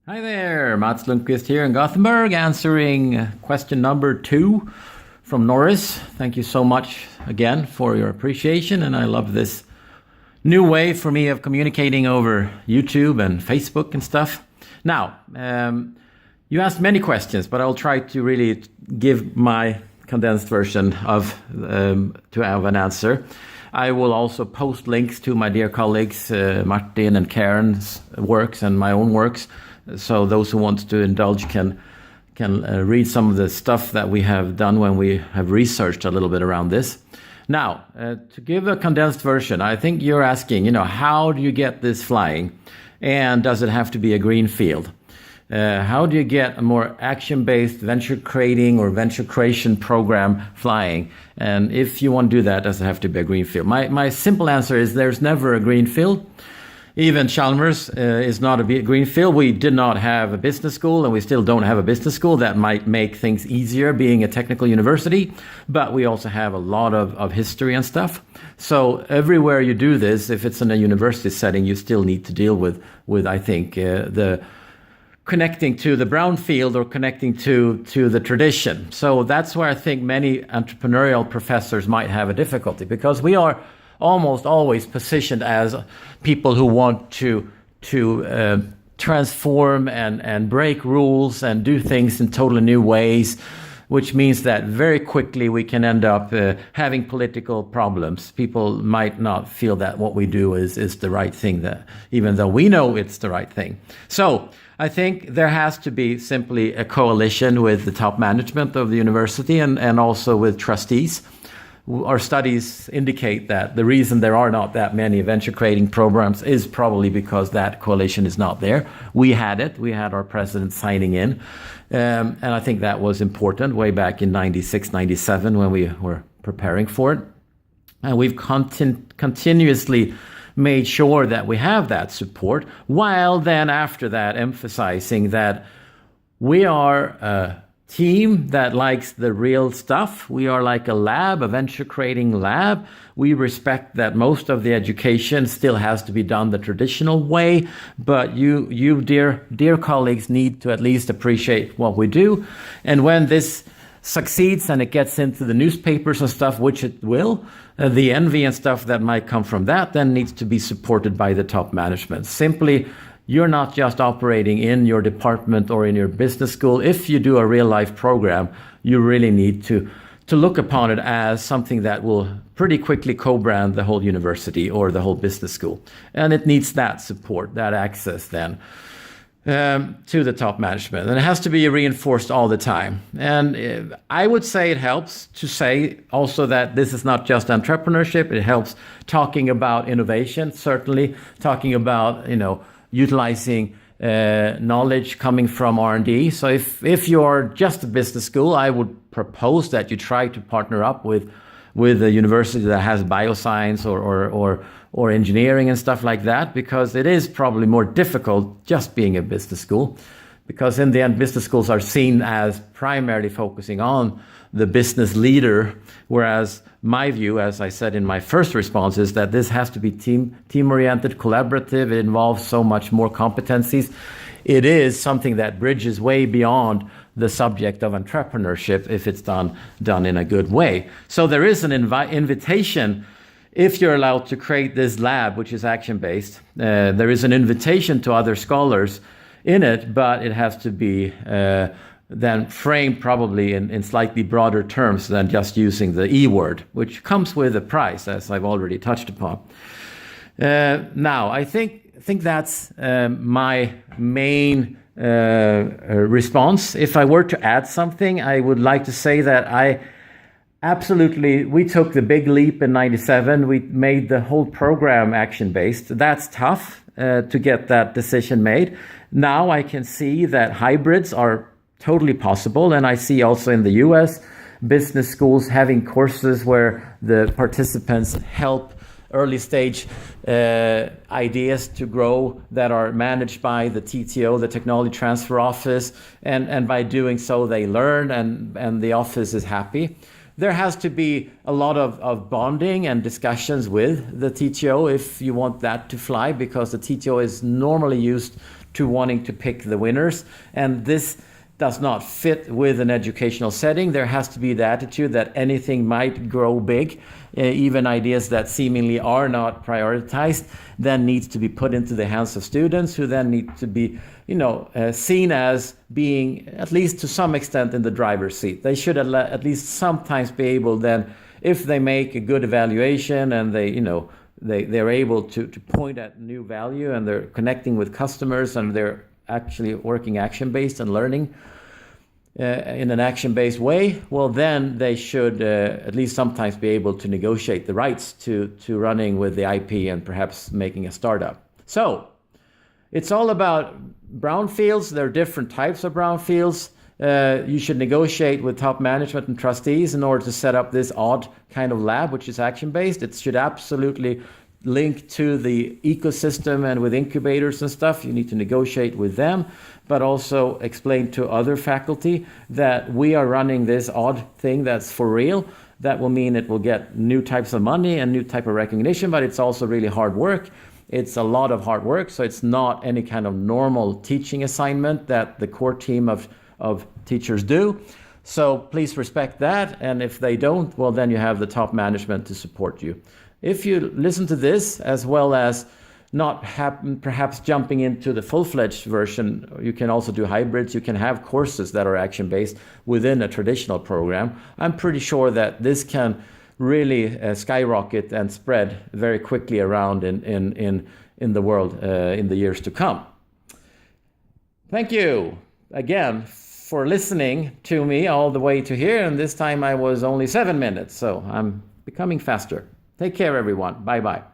Hi there, Mats Lundqvist here in Gothenburg, answering question number 2 from Norris. Thank you so much again for your appreciation, and I love this new way for me of communicating over YouTube and Facebook and stuff. Now, you asked many questions, but I'll try to really give my condensed version of to have an answer. I will also post links to my dear colleagues Martin and Karen's works and my own works, so those who want to indulge can read some of the stuff that we have done when we have researched a little bit around this. Now, to give a condensed version, I think you're asking, how do you get this flying? And does it have to be a green field? How do you get a more action-based venture creating or venture creation program flying? And if you want to do that, does it have to be a green field? My simple answer is there's never a green field. Even Chalmers is not a green field. We did not have a business school, and we still don't have a business school. That might make things easier being a technical university, but we also have a lot of history and stuff. So everywhere you do this, if it's in a university setting, you still need to deal with I think, the connecting to the brownfield or connecting to the tradition. So that's where I think many entrepreneurial professors might have a difficulty, because we are almost always positioned as people who want to transform and break rules and do things in totally new ways, which means that very quickly we can end up having political problems. People might not feel that what we do is the right thing, that even though we know it's the right thing. So I think there has to be simply a coalition with the top management of the university and also with trustees. Our studies indicate that the reason there are not that many venture creating programs is probably because that coalition is not there. We had it. We had our president signing in. And I think that was important way back in 96, 97 when we were preparing for it. And we've continuously made sure that we have that support, while then after that emphasizing that we are a team that likes the real stuff. We are like a lab, a venture creating lab. We respect that most of the education still has to be done the traditional way, but you dear colleagues need to at least appreciate what we do. And when this succeeds and it gets into the newspapers and stuff, which it will, the envy and stuff that might come from that then needs to be supported by the top management. Simply, you're not just operating in your department or in your business school. If you do a real life program, you really need to look upon it as something that will pretty quickly co-brand the whole university or the whole business school. And it needs that support, that access then to the top management. And it has to be reinforced all the time. And I would say it helps to say also that this is not just entrepreneurship. It helps talking about innovation, certainly talking about, utilizing knowledge coming from R&D. So if you're just a business school, I would propose that you try to partner up with a university that has bioscience or engineering and stuff like that, because it is probably more difficult just being a business school, because in the end business schools are seen as primarily focusing on the business leader, whereas my view, as I said in my first response, is that this has to be team-oriented, collaborative. It involves so much more competencies. It is something that bridges way beyond the subject of entrepreneurship if it's done in a good way. So there is an invitation, if you're allowed to create this lab, which is action-based, there is an invitation to other scholars in it, but it has to be then framed probably in slightly broader terms than just using the E word, which comes with a price, as I've already touched upon. Now, I think that's my main response. If I were to add something, I would like to say that we took the big leap in 97. We made the whole program action-based. That's tough to get that decision made. Now I can see that hybrids are totally possible, and I see also in the US business schools having courses where the participants help early stage ideas to grow that are managed by the TTO, the Technology Transfer Office, and by doing so they learn and the office is happy. There has to be a lot of bonding and discussions with the TTO if you want that to fly, because the TTO is normally used to wanting to pick the winners. And this does not fit with an educational setting. There has to be the attitude that anything might grow big, even ideas that seemingly are not prioritized, then needs to be put into the hands of students, who then need to be, seen as being, at least to some extent, in the driver's seat. They should at least sometimes be able then, if they make a good evaluation and they're able to point at new value, and they're connecting with customers, and they're actually working action-based and learning in an action-based way, well, then they should at least sometimes be able to negotiate the rights to running with the IP and perhaps making a startup. So it's all about brownfields. There are different types of brownfields. You should negotiate with top management and trustees in order to set up this odd kind of lab, which is action-based. It should absolutely link to the ecosystem, and with incubators and stuff, you need to negotiate with them, but also explain to other faculty that we are running this odd thing that's for real. That will mean it will get new types of money and new type of recognition, but it's also really hard work. It's a lot of hard work, so it's not any kind of normal teaching assignment that the core team of teachers do. So please respect that, and if they don't, well, then you have the top management to support you. If you listen to this, as well as not perhaps jumping into the full-fledged version, you can also do hybrids. You can have courses that are action-based within a traditional program. I'm pretty sure that this can really skyrocket and spread very quickly around in the world in the years to come. Thank you again for listening to me all the way to here, and this time I was only 7 minutes, so I'm becoming faster. Take care, everyone. Bye-bye.